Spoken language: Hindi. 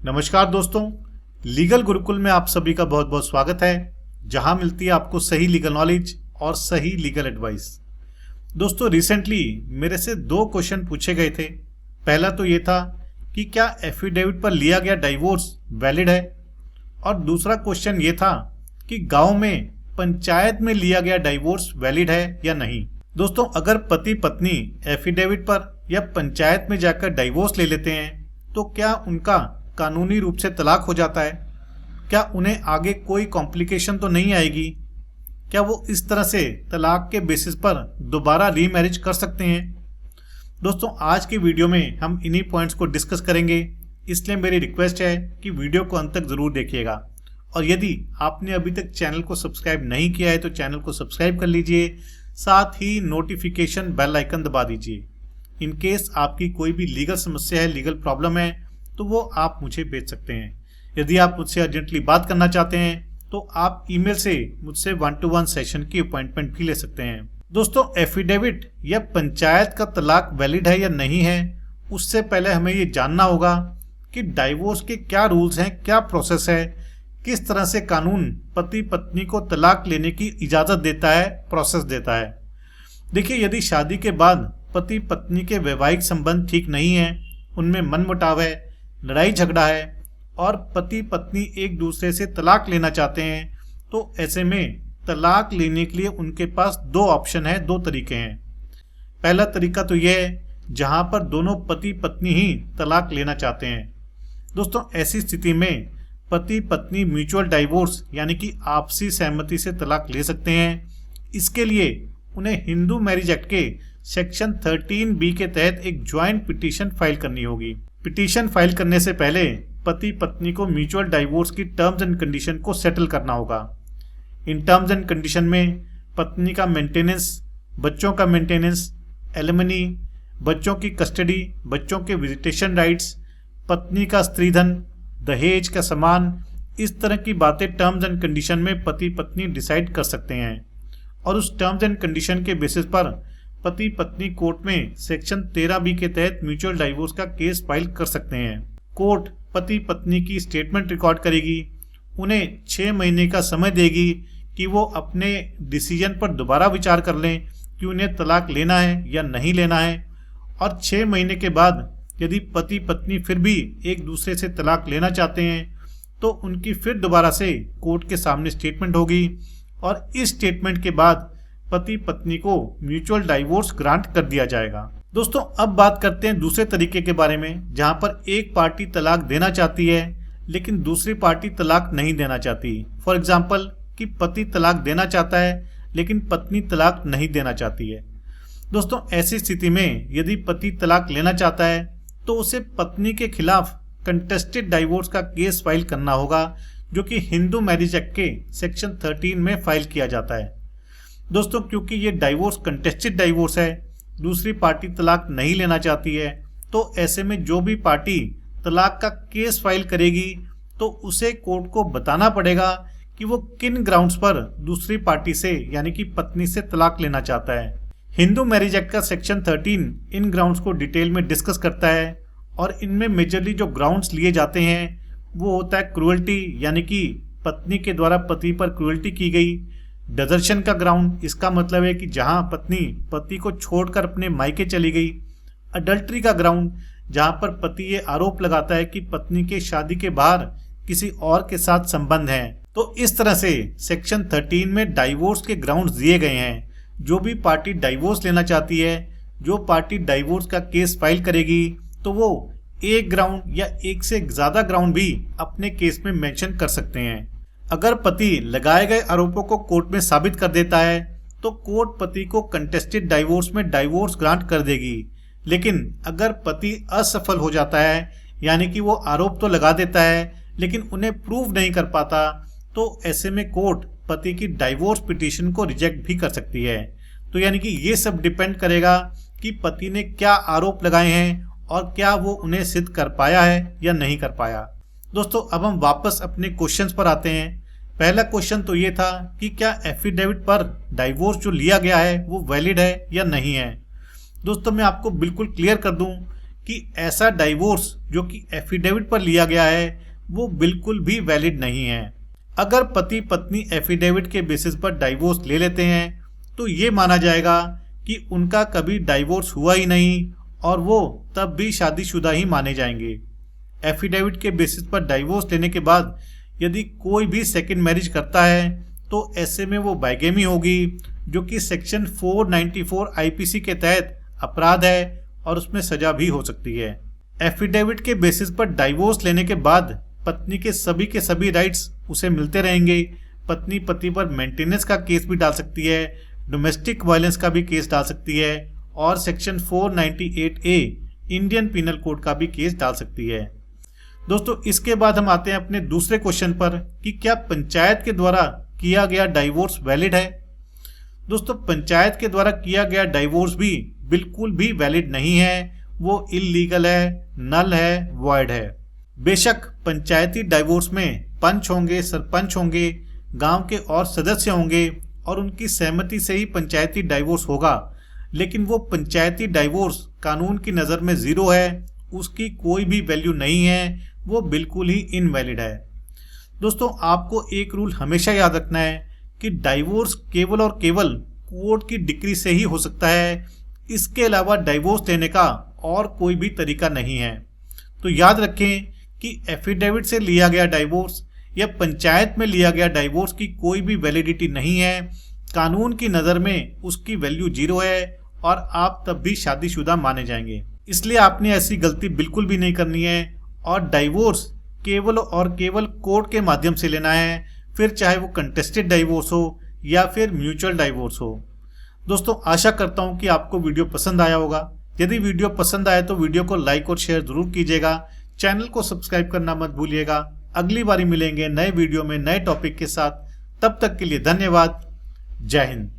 नमस्कार दोस्तों, लीगल गुरुकुल में आप सभी का बहुत बहुत स्वागत है, जहां मिलती है आपको सही लीगल नॉलेज और सही लीगल एडवाइस। दोस्तों, रिसेंटली मेरे से 2 क्वेश्चन पूछे गए थे। पहला तो ये था कि क्या एफिडेविट पर लिया गया डाइवोर्स वैलिड है, और दूसरा क्वेश्चन ये था कि गांव में पंचायत में लिया गया डाइवोर्स वैलिड है या नहीं। दोस्तों, अगर पति पत्नी एफिडेविट पर या पंचायत में जाकर डाइवोर्स ले लेते हैं तो क्या उनका कानूनी रूप से तलाक हो जाता है? क्या उन्हें आगे कोई कॉम्प्लिकेशन तो नहीं आएगी? क्या वो इस तरह से तलाक के बेसिस पर दोबारा रीमैरिज कर सकते हैं? दोस्तों, आज की वीडियो में हम इन्हीं पॉइंट्स को डिस्कस करेंगे, इसलिए मेरी रिक्वेस्ट है कि वीडियो को अंत तक ज़रूर देखिएगा। और यदि आपने अभी तक चैनल को सब्सक्राइब नहीं किया है तो चैनल को सब्सक्राइब कर लीजिए, साथ ही नोटिफिकेशन बेल आइकन दबा दीजिए। इन केस आपकी कोई भी लीगल समस्या है, लीगल प्रॉब्लम है, तो वो आप मुझे भेज सकते हैं। यदि आप मुझसे अर्जेंटली बात करना चाहते हैं तो आप ईमेल से मुझसे 1-to-1 सेशन की अपॉइंटमेंट भी ले सकते हैं। दोस्तों, एफिडेविट या पंचायत का तलाक वैलिड है या नहीं है, उससे पहले हमें ये जानना होगा कि डाइवोर्स के क्या रूल्स हैं, क्या प्रोसेस है, किस तरह से कानून पति पत्नी को तलाक लेने की इजाज़त देता है, प्रोसेस देता है। देखिए, यदि शादी के बाद पति पत्नी के वैवाहिक संबंध ठीक नहीं है, उनमें मनमुटाव है, लड़ाई झगड़ा है और पति पत्नी एक दूसरे से तलाक लेना चाहते हैं, तो ऐसे में तलाक लेने के लिए उनके पास 2 ऑप्शन है, 2 तरीके हैं। पहला तरीका तो यह है जहां पर दोनों पति पत्नी ही तलाक लेना चाहते हैं। दोस्तों, ऐसी स्थिति में पति पत्नी म्यूचुअल डाइवोर्स यानी कि आपसी सहमति से तलाक ले सकते हैं। इसके लिए उन्हें हिंदू मैरिज एक्ट के सेक्शन 13B के तहत एक ज्वाइंट पिटीशन फाइल करनी होगी। पिटीशन फाइल करने से पहले पति पत्नी को म्यूचुअल डाइवोर्स की टर्म्स एंड कंडीशन को सेटल करना होगा। इन टर्म्स एंड कंडीशन में पत्नी का मेंटेनेंस, बच्चों का मेंटेनेंस, एलिमनी, बच्चों की कस्टडी, बच्चों के विजिटेशन राइट्स, पत्नी का स्त्रीधन, दहेज का सामान, इस तरह की बातें टर्म्स एंड कंडीशन में पति पत्नी डिसाइड कर सकते हैं। और उस टर्म्स एंड कंडीशन के बेसिस पर पति पत्नी कोर्ट में सेक्शन 13B के तहत म्यूचुअल डाइवोर्स का केस फाइल कर सकते हैं। कोर्ट पति पत्नी की स्टेटमेंट रिकॉर्ड करेगी, उन्हें 6 महीने का समय देगी कि वो अपने डिसीजन पर दोबारा विचार कर लें कि उन्हें तलाक लेना है या नहीं लेना है। और 6 महीने के बाद यदि पति पत्नी फिर भी एक दूसरे से तलाक लेना चाहते हैं तो उनकी फिर दोबारा से कोर्ट के सामने स्टेटमेंट होगी, और इस स्टेटमेंट के बाद पति पत्नी को म्यूचुअल डाइवोर्स ग्रांट कर दिया जाएगा। दोस्तों, अब बात करते हैं दूसरे तरीके के बारे में, जहां पर एक पार्टी तलाक देना चाहती है लेकिन दूसरी पार्टी तलाक नहीं देना चाहती। फॉर एग्जाम्पल कि पति तलाक देना चाहता है लेकिन पत्नी तलाक नहीं देना चाहती है। दोस्तों, ऐसी स्थिति में यदि पति तलाक लेना चाहता है तो उसे पत्नी के खिलाफ कंटेस्टेड डाइवोर्स का केस फाइल करना होगा, जो कि हिंदू मैरिज एक्ट के सेक्शन 13 में फाइल किया जाता है। दोस्तों, क्योंकि ये डाइवोर्स कंटेस्टेड डाइवोर्स है, दूसरी पार्टी तलाक नहीं लेना चाहती है, तो ऐसे में जो भी पार्टी तलाक का केस फाइल करेगी तो उसे कोर्ट को बताना पड़ेगा कि वो किन ग्राउंड्स पर दूसरी पार्टी से यानी कि पत्नी से तलाक लेना चाहता है। हिंदू मैरिज एक्ट का सेक्शन 13 इन ग्राउंड्स को डिटेल में डिस्कस करता है, और इनमें मेजरली जो ग्राउंड्स लिए जाते हैं वो होता है क्रूअल्टी, यानी कि पत्नी के द्वारा पति पर क्रूअल्टी की गई। डिजर्शन का ग्राउंड, इसका मतलब है कि जहां पत्नी पति को छोड़कर अपने मायके चली गई। अडल्ट्री का ग्राउंड, जहां पर पति ये आरोप लगाता है कि पत्नी के शादी के बाहर किसी और के साथ संबंध है। तो इस तरह से सेक्शन 13 में डाइवोर्स के ग्राउंड्स दिए गए हैं। जो भी पार्टी डाइवोर्स लेना चाहती है, जो पार्टी डाइवोर्स का केस फाइल करेगी, तो वो एक ग्राउंड या एक से ज्यादा ग्राउंड भी अपने केस में मेंशन कर सकते हैं। अगर पति लगाए गए आरोपों को कोर्ट में साबित कर देता है तो कोर्ट पति को कंटेस्टेड डाइवोर्स में डाइवोर्स ग्रांट कर देगी। लेकिन अगर पति असफल हो जाता है, यानी कि वो आरोप तो लगा देता है लेकिन उन्हें प्रूव नहीं कर पाता, तो ऐसे में कोर्ट पति की डाइवोर्स पिटीशन को रिजेक्ट भी कर सकती है। तो यानी कि ये सब डिपेंड करेगा कि पति ने क्या आरोप लगाए हैं और क्या वो उन्हें सिद्ध कर पाया है या नहीं कर पाया। दोस्तों, अब हम वापस अपने क्वेश्चंस पर आते हैं। पहला क्वेश्चन तो ये था कि क्या एफिडेविट पर डाइवोर्स जो लिया गया है वो वैलिड है या नहीं है। दोस्तों, मैं आपको बिल्कुल क्लियर कर दूं कि ऐसा डाइवोर्स जो कि एफिडेविट पर लिया गया है वो बिल्कुल भी वैलिड नहीं है। अगर पति पत्नी एफिडेविट के बेसिस पर डाइवोर्स ले लेते हैं तो ये माना जाएगा कि उनका कभी डाइवोर्स हुआ ही नहीं और वो तब भी शादीशुदा ही माने जाएंगे। एफिडेविट के बेसिस पर डाइवोर्स लेने के बाद यदि कोई भी सेकंड मैरिज करता है तो ऐसे में वो बाइगेमी होगी, जो कि सेक्शन 494 आईपीसी के तहत अपराध है और उसमें सजा भी हो सकती है। एफिडेविट के बेसिस पर डाइवोर्स लेने के बाद पत्नी के सभी राइट्स उसे मिलते रहेंगे। पत्नी पति पर मेंटेनेंस का केस भी डाल सकती है, डोमेस्टिक वायलेंस का भी केस डाल सकती है और section 498A Indian penal code का भी केस डाल सकती है। दोस्तों इसके बाद हम आते हैं अपने दूसरे क्वेश्चन पर कि क्या पंचायत के द्वारा किया गया डाइवोर्स वैलिड है। दोस्तों पंचायत के द्वारा किया गया डाइवोर्स भी बिल्कुल भी वैलिड नहीं है, वो इल्लीगल है, नल है, वॉइड है। बेशक पंचायती डाइवोर्स में पंच होंगे, सरपंच होंगे, गांव के और सदस्य होंगे और उनकी सहमति से ही पंचायती डाइवोर्स होगा, लेकिन वो पंचायती डाइवोर्स कानून की नज़र में ज़ीरो है, उसकी कोई भी वैल्यू नहीं है, वो बिल्कुल ही इनवैलिड है। दोस्तों आपको एक रूल हमेशा याद रखना है कि डाइवोर्स केवल और केवल कोर्ट की डिक्री से ही हो सकता है, इसके अलावा डाइवोर्स लेने का और कोई भी तरीका नहीं है। तो याद रखें कि एफिडेविट से लिया गया डाइवोर्स या पंचायत में लिया गया डाइवोर्स की कोई भी वैलिडिटी नहीं है, कानून की नज़र में उसकी वैल्यू जीरो है और आप तब भी शादीशुदा माने जाएंगे। इसलिए आपने ऐसी गलती बिल्कुल भी नहीं करनी है और डाइवोर्स केवल और केवल कोर्ट के माध्यम से लेना है, फिर चाहे वो कंटेस्टेड डाइवोर्स हो या फिर म्यूचुअल डाइवोर्स हो। दोस्तों आशा करता हूँ कि आपको वीडियो पसंद आया होगा। यदि वीडियो पसंद आए तो वीडियो को लाइक और शेयर जरूर कीजिएगा, चैनल को सब्सक्राइब करना मत भूलिएगा। अगली बारी मिलेंगे नए वीडियो में नए टॉपिक के साथ, तब तक के लिए धन्यवाद। जय हिंद।